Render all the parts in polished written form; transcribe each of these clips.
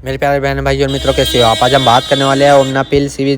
मेरे प्यारे बहन भाई और मित्रों, कैसे हो आप। आज हम बात करने वाले हैं ओमना पिल सीवी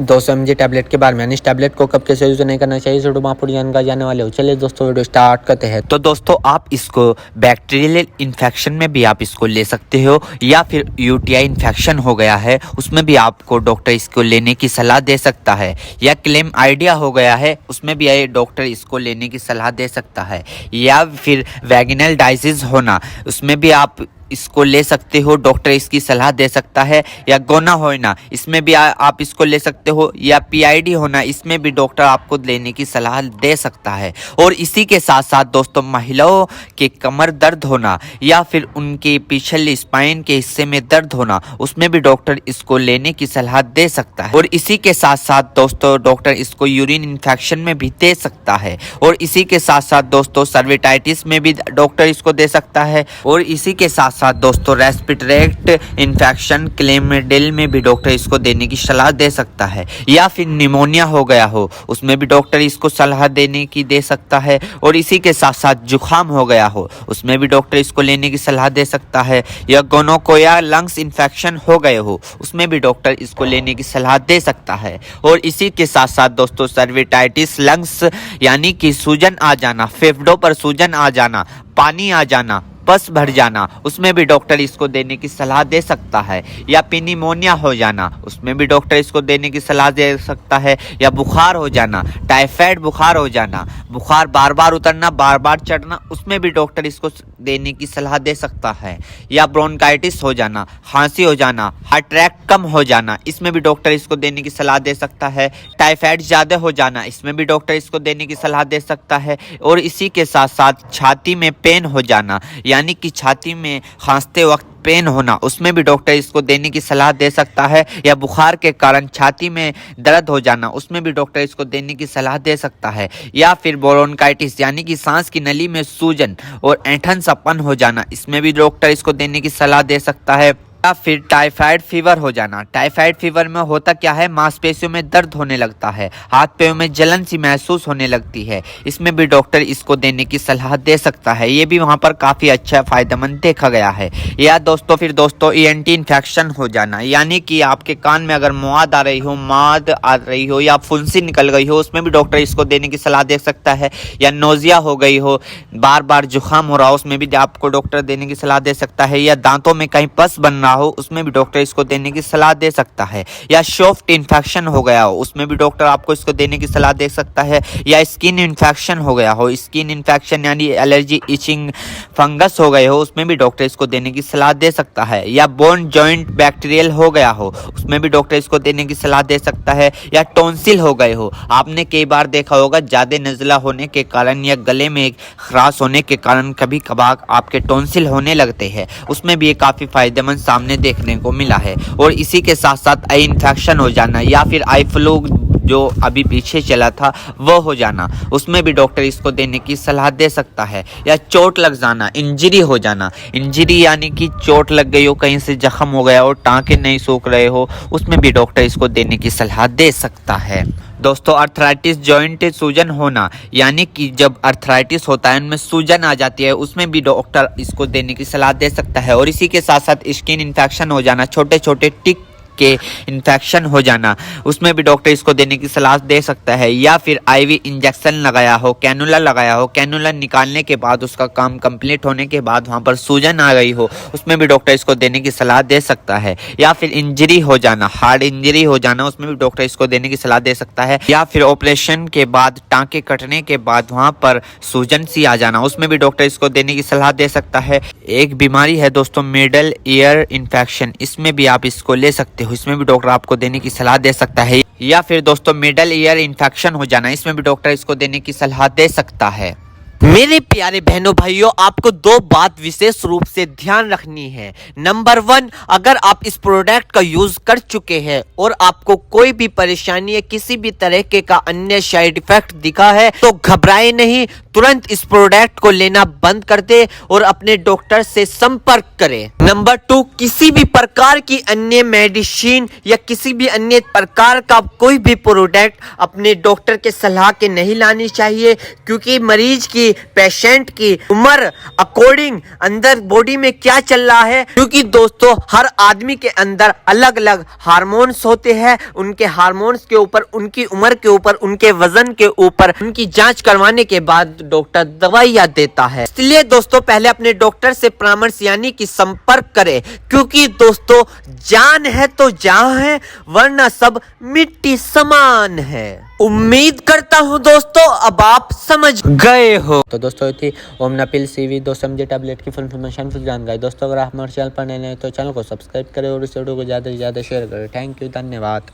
200 mg टैबलेट के बारे में। यानी इस टैबलेट को कब कैसे यूज नहीं करना चाहिए, इस वीडियो में आप पूरी जानकारी जानने वाले हो। चलिए दोस्तों वीडियो स्टार्ट करते हैं। तो दोस्तों आप इसको बैक्टीरियल इन्फेक्शन में भी आप इसको ले सकते हो, या फिर यूटीआई इन्फेक्शन हो गया है उसमें भी आपको डॉक्टर इसको लेने की सलाह दे सकता है, या क्लेम आइडिया हो गया है उसमें भी डॉक्टर इसको लेने की सलाह दे सकता है, या फिर वैगिनल डायसिस होना उसमें भी आप इसको ले सकते हो, डॉक्टर इसकी सलाह दे सकता है, या गोना होना इसमें भी आप इसको ले सकते हो, या पीआईडी होना इसमें भी डॉक्टर आपको लेने की सलाह दे सकता है। और इसी के साथ साथ दोस्तों महिलाओं के कमर दर्द होना या फिर उनके पिछले स्पाइन के हिस्से में दर्द होना उसमें भी डॉक्टर इसको लेने की सलाह दे सकता है। और इसी के साथ साथ दोस्तों डॉक्टर इसको यूरिन इन्फेक्शन में भी दे सकता है। और इसी के साथ साथ दोस्तों सर्विटाइटिस में भी डॉक्टर इसको दे सकता है। और इसी के साथ साथ दोस्तों रेस्पिरेटरी इन्फेक्शन क्लेमिडिल में भी डॉक्टर इसको देने की सलाह दे सकता है, या फिर निमोनिया हो गया हो उसमें भी डॉक्टर इसको सलाह देने की दे सकता है। और इसी के साथ साथ जुखाम हो गया हो उसमें भी डॉक्टर इसको लेने की सलाह दे सकता है, या गोनोकोया लंग्स इन्फेक्शन हो गए हो उसमें भी डॉक्टर इसको लेने की सलाह दे सकता है। और इसी के साथ साथ दोस्तों सर्विटाइटिस लंग्स यानी कि सूजन आ जाना, फेफड़ों पर सूजन आ जाना, पानी आ जाना, पस भर जाना उसमें भी डॉक्टर इसको देने की सलाह दे सकता है, या पिनीमोनिया हो जाना उसमें भी डॉक्टर इसको देने की सलाह दे सकता है, या बुखार हो जाना, टाइफाइड बुखार हो जाना, बुखार बार बार उतरना बार बार चढ़ना उसमें भी डॉक्टर इसको देने की सलाह दे सकता है, या ब्रोंकाइटिस हो जाना, खांसी हो जाना, हार्ट अटैक कम हो जाना इसमें भी डॉक्टर इसको देने की सलाह दे सकता है, टाइफाइड ज़्यादा हो जाना इसमें भी डॉक्टर इसको देने की सलाह दे सकता है। और इसी के साथ साथ छाती में पेन हो जाना यानी कि छाती में खांसते वक्त पेन होना उसमें भी डॉक्टर इसको देने की सलाह दे सकता है, या बुखार के कारण छाती में दर्द हो जाना उसमें भी डॉक्टर इसको देने की सलाह दे सकता है, या फिर ब्रोंकाइटिस यानी कि सांस की नली में सूजन और ऐंठन सपन हो जाना इसमें भी डॉक्टर इसको देने की सलाह दे सकता है, या फिर टाइफाइड फीवर हो जाना। टाइफाइड फीवर में होता क्या है, मांसपेशियों में दर्द होने लगता है, हाथ पैरों में जलन सी महसूस होने लगती है, इसमें भी डॉक्टर इसको देने की सलाह दे सकता है। ये भी वहाँ पर काफ़ी अच्छा फायदेमंद देखा गया है। या दोस्तों फिर दोस्तों ईएनटी इन्फेक्शन हो जाना यानी कि आपके कान में अगर मवाद आ रही हो या फुंसी निकल गई हो उसमें भी डॉक्टर इसको देने की सलाह दे सकता है, या नोजिया हो गई हो, बार बार जुकाम हो रहा हो उसमें भी आपको डॉक्टर देने की सलाह दे सकता है, या दांतों में कहीं पस बन हो उसमें भी डॉक्टर इसको देने की सलाह दे सकता है, या सॉफ्ट इन्फेक्शन हो गया हो उसमें भी डॉक्टर आपको इसको देने की सलाह दे सकता है, या स्किन इन्फेक्शन हो गया हो, स्किन इन्फेक्शन यानी एलर्जी इचिंग फंगस हो गए हो उसमें भी डॉक्टर इसको देने की सलाह दे सकता है, या बोन जॉइंट बैक्टीरियल हो गया हो उसमें भी डॉक्टर इसको देने की सलाह दे सकता है, या टॉन्सिल हो गए हो। आपने कई बार देखा होगा ज़्यादा नज़ला होने के कारण या गले में खराश होने के कारण कभी कभार आपके टॉन्सिल होने लगते हैं उसमें भी ये काफ़ी फायदेमंद सामने देखने को मिला है। और इसी के साथ साथ आई इन्फेक्शन हो जाना या फिर आई फ्लू जो अभी पीछे चला था वो हो जाना उसमें भी डॉक्टर इसको देने की सलाह दे सकता है, या चोट लग जाना, इंजरी हो जाना, इंजरी यानी कि चोट लग गई हो, कहीं से जख्म हो गया हो, टाँके नहीं सूख रहे हो उसमें भी डॉक्टर इसको देने की सलाह दे सकता है। दोस्तों अर्थराइटिस जॉइंट सूजन होना यानी कि जब अर्थराइटिस होता है उनमें सूजन आ जाती है उसमें भी डॉक्टर इसको देने की सलाह दे सकता है। और इसी के साथ साथ स्किन इन्फेक्शन हो जाना, छोटे छोटे टिक के इन्फेक्शन हो जाना उसमें भी डॉक्टर इसको देने की सलाह दे सकता है, या फिर आईवी इंजेक्शन लगाया हो, कैनुला लगाया हो, कैनुला निकालने के बाद उसका काम कंप्लीट होने के बाद वहां पर सूजन आ गई हो उसमें भी डॉक्टर इसको देने की सलाह दे सकता है, या फिर इंजरी हो जाना, हार्ड इंजरी हो जाना उसमें भी डॉक्टर इसको देने की सलाह दे सकता है, या फिर ऑपरेशन के बाद टाँके कटने के बाद वहां पर सूजन सी आ जाना उसमें भी डॉक्टर इसको देने की सलाह दे सकता है। एक बीमारी है दोस्तों मिडल ईयर इन्फेक्शन, इसमें भी आप इसको ले सकते हो, इसमें भी डॉक्टर आपको देने की सलाह दे सकता है, या फिर दोस्तों मिडल ईयर इन्फेक्शन हो जाना इसमें भी डॉक्टर इसको देने की सलाह दे सकता है। मेरे प्यारे बहनों भाइयों, आपको दो बात विशेष रूप से ध्यान रखनी है। नंबर 1, अगर आप इस प्रोडक्ट का यूज कर चुके हैं और आपको कोई भी परेशानी या किसी भी तरह के का अन्य साइड इफेक्ट दिखा है तो घबराए नहीं, तुरंत इस प्रोडक्ट को लेना बंद कर दे और अपने डॉक्टर से संपर्क करें। नंबर 2, किसी भी प्रकार की अन्य मेडिसिन या किसी भी अन्य प्रकार का कोई भी प्रोडक्ट अपने डॉक्टर के सलाह के नहीं लानी चाहिए, क्योंकि मरीज की, पेशेंट की उम्र अकॉर्डिंग अंदर बॉडी में क्या चल रहा है, क्योंकि दोस्तों हर आदमी के अंदर अलग अलग हार्मोन्स होते हैं। उनके हार्मोन्स के ऊपर, उनकी उम्र के ऊपर, उनके वजन के ऊपर उनकी जांच करवाने के बाद डॉक्टर दवाइयां देता है। इसलिए दोस्तों पहले अपने डॉक्टर से परामर्श यानी कि संपर्क करें, क्योंकि दोस्तों जान है तो जहां है, वरना सब मिट्टी समान है। उम्मीद करता हूं दोस्तों अब आप समझ गए हो। तो दोस्तों ये थी ओमना पिल सीवी 200 mg टैबलेट की फुल इन्फॉर्मेशन, फुल जानकारी। दोस्तों अगर आप हमारे चैनल पर नए हैं तो चैनल को सब्सक्राइब करें और इस वीडियो को ज़्यादा से ज़्यादा शेयर करें। थैंक यू, धन्यवाद।